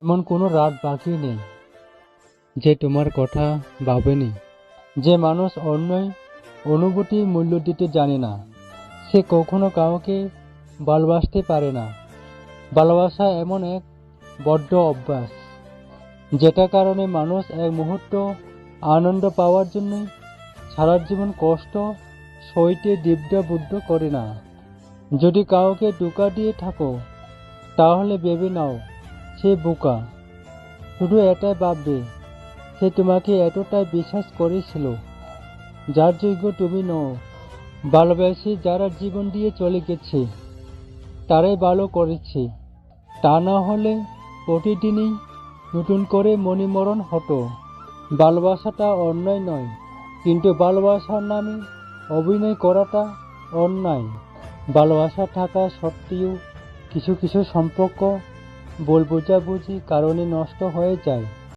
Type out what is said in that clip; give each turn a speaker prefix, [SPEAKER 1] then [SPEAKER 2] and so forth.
[SPEAKER 1] এমন কোনো রাত বাকি নেই যে তোমার কথা ভাবেনি। যে মানুষ অন্যের অনুভূতির মূল্য দিতে জানে না, সে কখনো কাউকে ভালোবাসতে পারে না। ভালোবাসা এমন এক বড্ড অভ্যাস, যেটা কারণে মানুষ এক মুহূর্ত আনন্দ পাওয়ার জন্য সারা জীবন কষ্ট সইতে দ্বিধাবোধ করে না। যদি কাউকে ধোঁকা দিয়ে থাকো, তাহলে ভেবে নাও সে বোকা। শুধু এটাই ভাববে, সে তোমাকে এতটাই বিশ্বাস করেছিল যার যোগ্য তুমি নও। ভালোবেসে যারা জীবন দিয়ে চলে গেছে, তারাই ভালো করেছে। তা না হলে প্রতিদিনই নতুন করে মনিমরণ হতো। ভালোবাসাটা অন্যায় নয়, কিন্তু ভালোবাসার নামে অভিনয় করাটা অন্যায়। ভালোবাসা থাকা সত্ত্বেও কিছু কিছু সম্পর্ক ভুল বোঝাবুঝি কারণে নষ্ট হয়ে যায়।